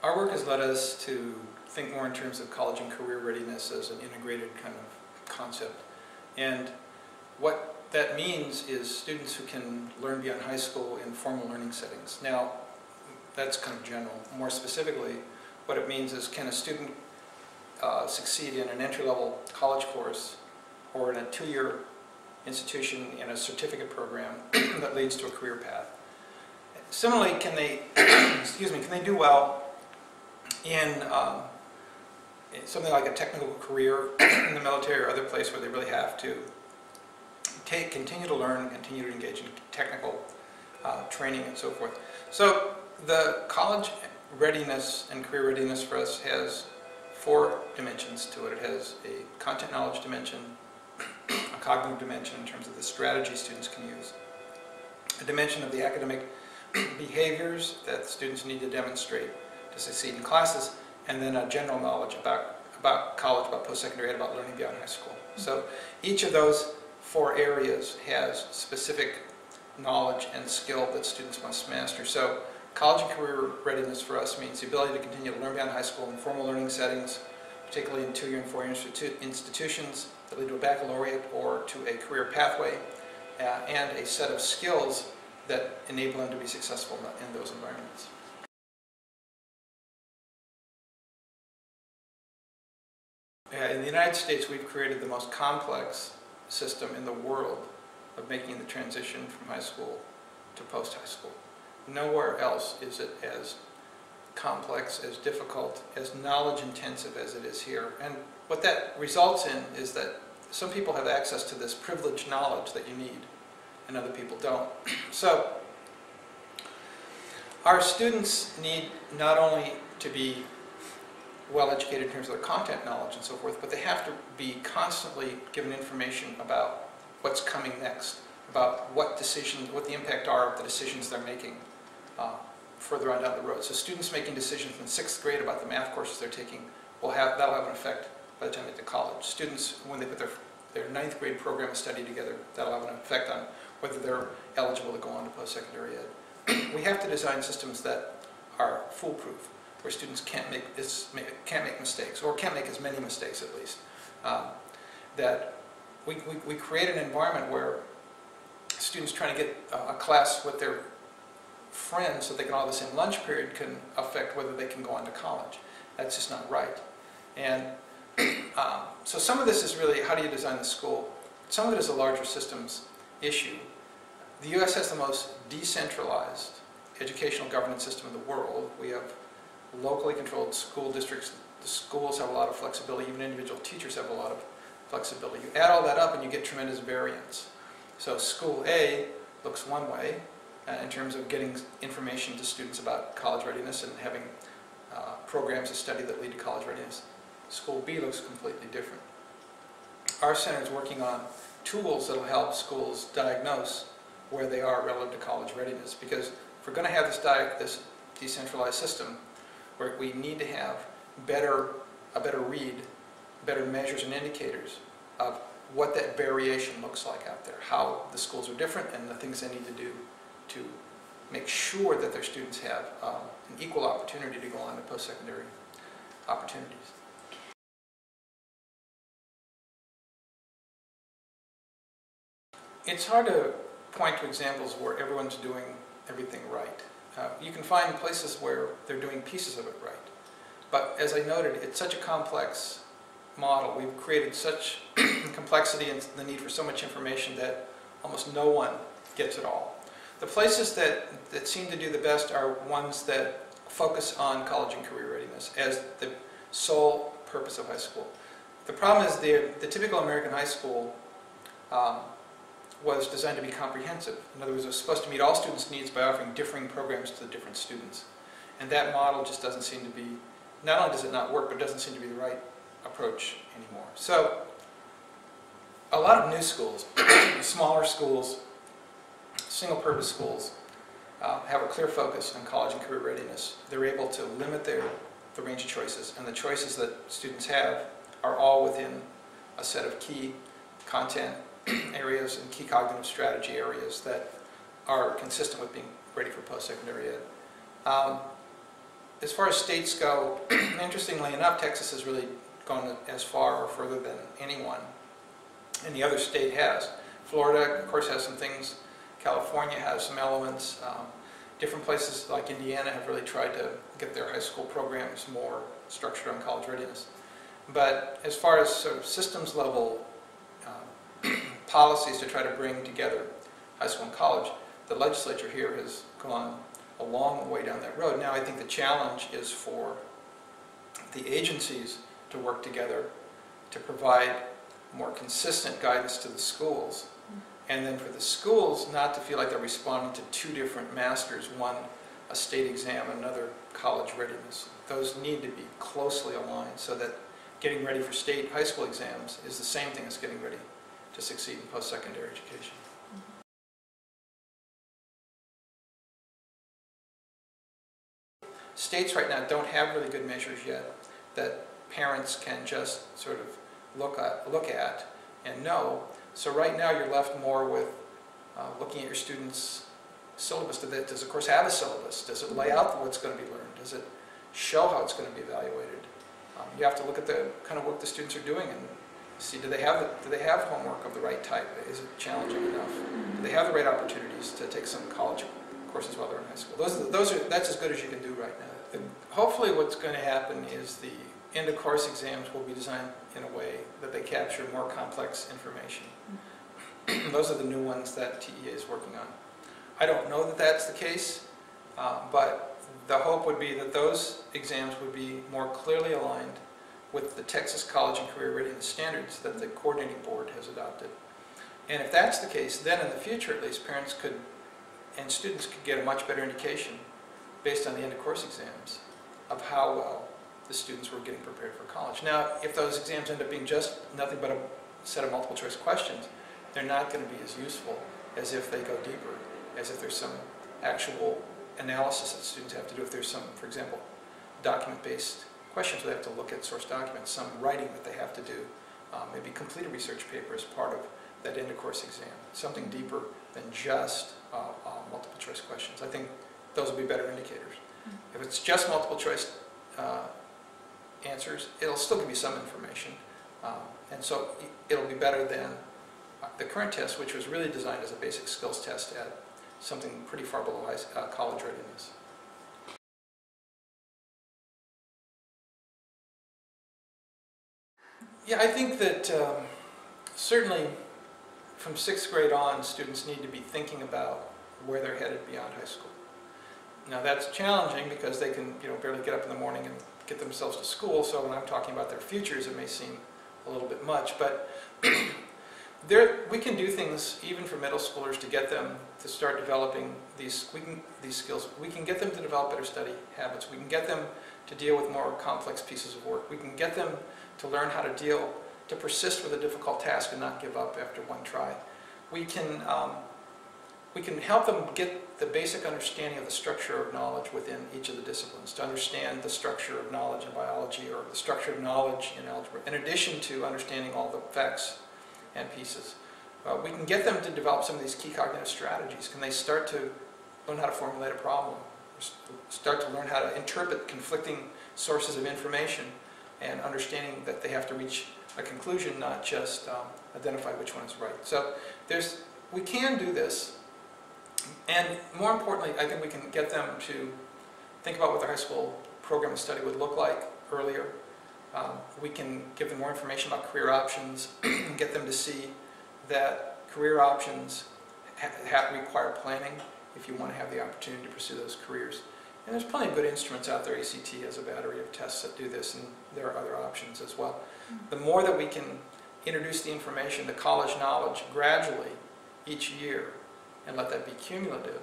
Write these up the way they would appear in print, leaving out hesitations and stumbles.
Our work has led us to think more in terms of college and career readiness as an integrated kind of concept. And what that means is students who can learn beyond high school in formal learning settings. Now, that's kind of general. More specifically, what it means is, can a student succeed in an entry-level college course or in a 2-year institution in a certificate program that leads to a career path? Similarly, can they, can they do well in something like a technical career in the military or other place where they really have to continue to learn, continue to engage in technical training and so forth. So the college readiness and career readiness for us has 4 dimensions to it. It has a content knowledge dimension, a cognitive dimension in terms of the strategy students can use, a dimension of the academic behaviors that students need to demonstrate to succeed in classes, and then a general knowledge about college, about post-secondary ed, about learning beyond high school. So each of those 4 areas has specific knowledge and skill that students must master. So college and career readiness for us means the ability to continue to learn beyond high school in formal learning settings, particularly in 2-year and 4-year institutions that lead to a baccalaureate or to a career pathway, and a set of skills that enable them to be successful in those environments. In the United States, we've created the most complex system in the world of making the transition from high school to post-high school. Nowhere else is it as complex, as difficult, as knowledge-intensive as it is here. And what that results in is that some people have access to this privileged knowledge that you need, and other people don't. So our students need not only to be well educated in terms of their content knowledge and so forth, but they have to be constantly given information about what's coming next, about what decisions, what the impact are of the decisions they're making further on down the road. So students making decisions in 6th grade about the math courses they're taking that'll have an effect by the time they get to college. Students, when they put their 9th grade program of study together, that'll have an effect on whether they're eligible to go on to post-secondary ed. We have to design systems that are foolproof, where students can't make mistakes, or can't make as many mistakes at least. That we create an environment where students trying to get a class with their friends so they can all have the same lunch period can affect whether they can go on to college. That's just not right. And so some of this is really, how do you design the school? Some of it is a larger systems issue. The U.S. has the most decentralized educational governance system in the world. We have locally controlled school districts. The schools have a lot of flexibility. Even individual teachers have a lot of flexibility. You add all that up and you get tremendous variance. So school A looks one way in terms of getting information to students about college readiness and having programs of study that lead to college readiness. School B looks completely different. Our center is working on tools that will help schools diagnose where they are relative to college readiness, because if we're going to have this decentralized system, where we need to have a better read, better measures and indicators of what that variation looks like out there, how the schools are different, and the things they need to do to make sure that their students have an equal opportunity to go on to post-secondary opportunities. It's hard to point to examples where everyone's doing everything right. You can find places where they're doing pieces of it right. But as I noted, it's such a complex model. We've created such complexity and the need for so much information that almost no one gets it all. The places that seem to do the best are ones that focus on college and career readiness as the sole purpose of high school. The problem is the typical American high school was designed to be comprehensive. In other words, it was supposed to meet all students' needs by offering differing programs to the different students. And that model just doesn't seem to be, not only does it not work, but it doesn't seem to be the right approach anymore. So, a lot of new schools, smaller schools, single-purpose schools, have a clear focus on college and career readiness. They're able to limit the range of choices, and the choices that students have are all within a set of key content areas and key cognitive strategy areas that are consistent with being ready for post-secondary ed. as far as states go, interestingly enough, Texas has really gone as far or further than anyone any other state has. Florida, of course, has some things. California has some elements. Different places like Indiana have really tried to get their high school programs more structured on college readiness. But as far as sort of systems level policies to try to bring together high school and college, the legislature here has gone a long way down that road. Now I think the challenge is for the agencies to work together to provide more consistent guidance to the schools, and then for the schools not to feel like they're responding to two different masters, one a state exam, another college readiness. Those need to be closely aligned so that getting ready for state high school exams is the same thing as getting ready to succeed in post-secondary education. States right now don't have really good measures yet that parents can just sort of look at and know. So right now you're left more with looking at your students' syllabus. Does the course have a syllabus? Does it lay out what's going to be learned? Does it show how it's going to be evaluated? You have to look at the kind of work the students are doing and see, do they have homework of the right type? Is it challenging enough? Do they have the right opportunities to take some college courses while they're in high school? That's as good as you can do right now. Hopefully what's going to happen is the end-of-course exams will be designed in a way that they capture more complex information. Those are the new ones that TEA is working on. I don't know that that's the case, but the hope would be that those exams would be more clearly aligned with the Texas College and Career Readiness Standards that the coordinating board has adopted. And if that's the case, then in the future at least, parents could and students could get a much better indication based on the end-of-course exams of how well the students were getting prepared for college. Now, if those exams end up being just nothing but a set of multiple choice questions, they're not going to be as useful as if they go deeper, as if there's some actual analysis that students have to do. If there's some, for example, document-based questions where they have to look at source documents, some writing that they have to do, maybe complete a research paper as part of that end-of-course exam, something deeper than just multiple choice questions. I think those will be better indicators. If it's just multiple choice answers, it'll still give you some information, and so it'll be better than the current test, which was really designed as a basic skills test at something pretty far below college readiness. Yeah, I think that certainly from 6th grade on, students need to be thinking about where they're headed beyond high school. Now that's challenging because they can, barely get up in the morning and get themselves to school, so when I'm talking about their futures, it may seem a little bit much, but we can do things even for middle schoolers to get them to start developing these skills. We can get them to develop better study habits. We can get them to deal with more complex pieces of work. We can get them to learn how to persist with a difficult task and not give up after one try. We can help them get the basic understanding of the structure of knowledge within each of the disciplines, to understand the structure of knowledge in biology or the structure of knowledge in algebra, in addition to understanding all the facts and pieces. We can get them to develop some of these key cognitive strategies. Can they start to learn how to formulate a problem, start to learn how to interpret conflicting sources of information, and understanding that they have to reach a conclusion, not just identify which one is right. So we can do this, and more importantly, I think we can get them to think about what their high school program of study would look like earlier. We can give them more information about career options, and get them to see that career options require planning if you want to have the opportunity to pursue those careers. And there's plenty of good instruments out there. ACT has a battery of tests that do this, and there are other options as well. The more that we can introduce the information, the college knowledge, gradually each year, and let that be cumulative,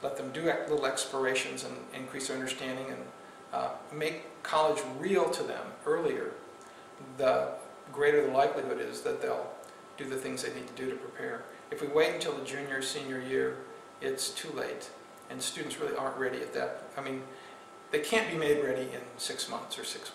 let them do little explorations and increase their understanding, and make college real to them earlier, the greater the likelihood is that they'll do the things they need to do to prepare. If we wait until the junior or senior year, it's too late, and students really aren't ready at that. I mean, they can't be made ready in 6 months or 6 weeks.